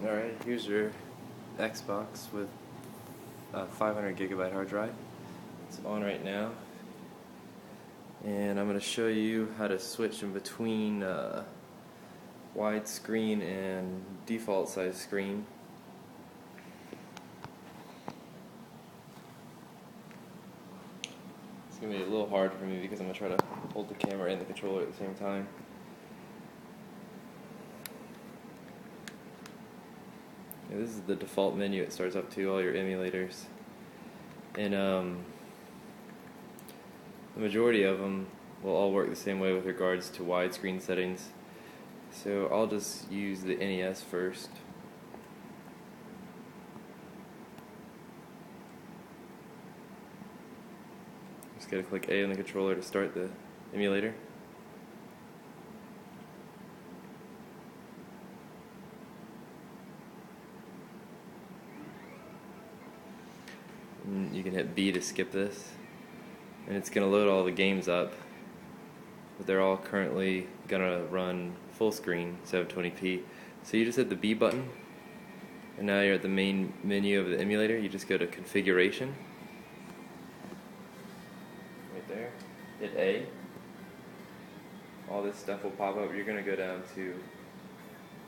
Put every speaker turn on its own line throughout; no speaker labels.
Alright, here's your Xbox with a 500 gigabyte hard drive. It's on right now, and I'm going to show you how to switch in between widescreen and default size screen. It's going to be a little hard for me because I'm going to try to hold the camera and the controller at the same time. This is the default menu it starts up to, all your emulators. And the majority of them will all work the same way with regards to widescreen settings. So I'll just use the NES first. Just gotta click A on the controller to start the emulator. And you can hit B to skip this, and it's going to load all the games up, but they're all currently going to run full screen 720p. So you just hit the B button, and now you're at the main menu of the emulator. You just go to configuration, right there, hit A. All this stuff will pop up. You're going to go down to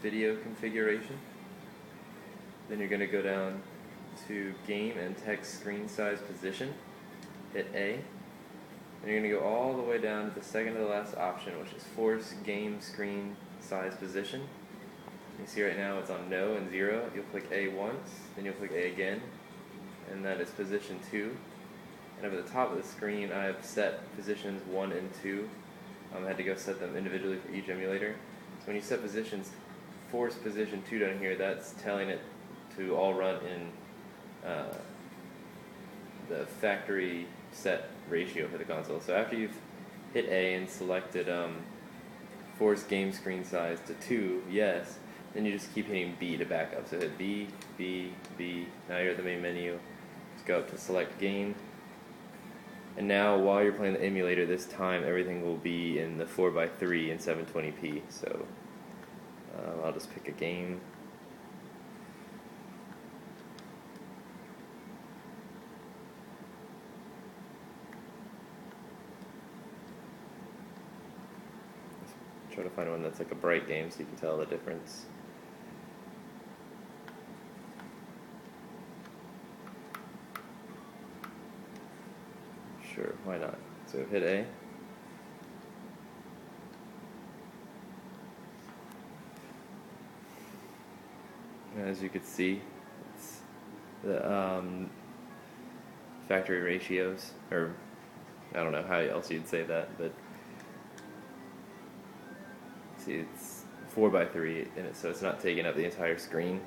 video configuration, then you're going to go down to game and text screen size position, hit A, and you're going to go all the way down to the second to the last option, which is force game screen size position. You see right now it's on no and 0. You'll click A once, then you'll click A again, and that is position 2. And over the top of the screen I have set positions 1 and 2. I had to go set them individually for each emulator. So when you set positions, force position 2 down here, that's telling it to all run in the factory set ratio for the console. So after you've hit A and selected force game screen size to 2, yes, then you just keep hitting B to back up. So hit B, B, B. Now you're at the main menu. Just go up to select game. And now while you're playing the emulator, this time everything will be in the 4:3 and 720p. So I'll just pick a game. Try to find one that's like a bright game so you can tell the difference. Sure, why not? So hit A. And as you can see, it's the factory ratios, or I don't know how else you'd say that, but see, it's 4:3 in it, so it's not taking up the entire screen.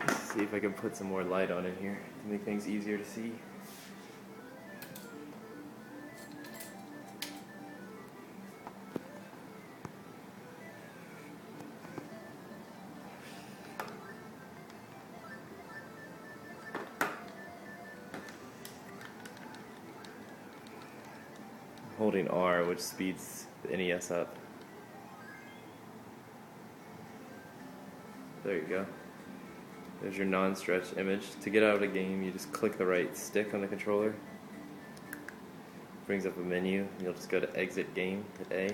Let's see if I can put some more light on in here to make things easier to see. Holding R, which speeds the NES up. There you go. There's your non-stretch image. To get out of the game, you just click the right stick on the controller. Brings up a menu. You'll just go to exit game, hit A.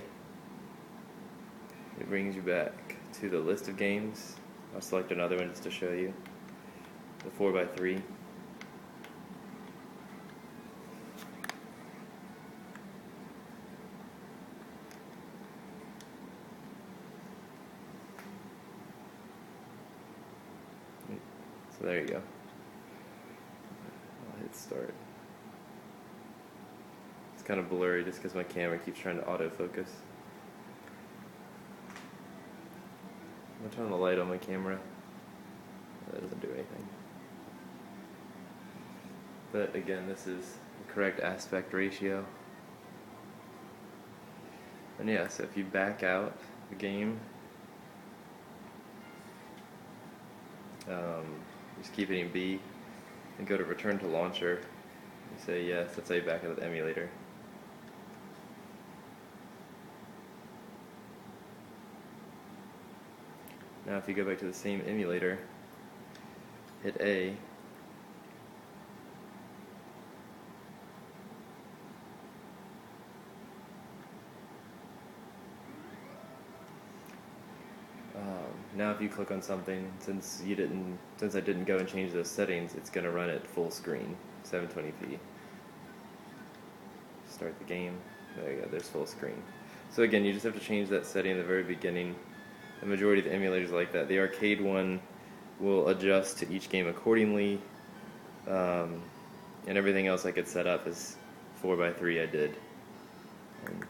It brings you back to the list of games. I'll select another one just to show you. The 4:3. So there you go. I'll hit start. It's kind of blurry just because my camera keeps trying to autofocus. I'm going to turn the light on my camera. That doesn't do anything. But again, this is the correct aspect ratio. And yeah, so if you back out the game, just keep hitting B and go to return to launcher. You say yes, that's how you back out of the emulator. Now if you go back to the same emulator, hit A, now if you click on something, since I didn't go and change those settings, it's going to run at full screen, 720p. Start the game. There you go, there's full screen. So again, you just have to change that setting at the very beginning. The majority of the emulators are like that. The arcade one will adjust to each game accordingly, and everything else I could set up is 4x3 I did. And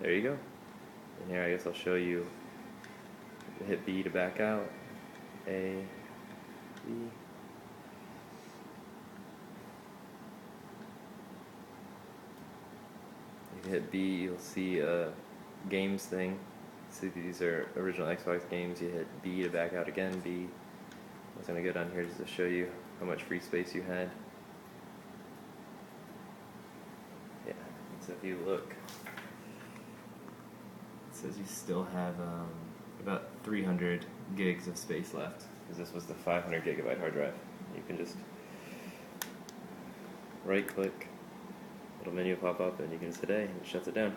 there you go. And here I guess I'll show you. Hit B to back out. A, B. If you hit B, you'll see a games thing. See, these are original Xbox games. You hit B to back out again. B. I was going to go down here just to show you how much free space you had. Yeah, so if you look, it says you still have about 300 gigs of space left, because this was the 500 gigabyte hard drive. You can just right click, little menu pop up, and you can just hit A and it shuts it down.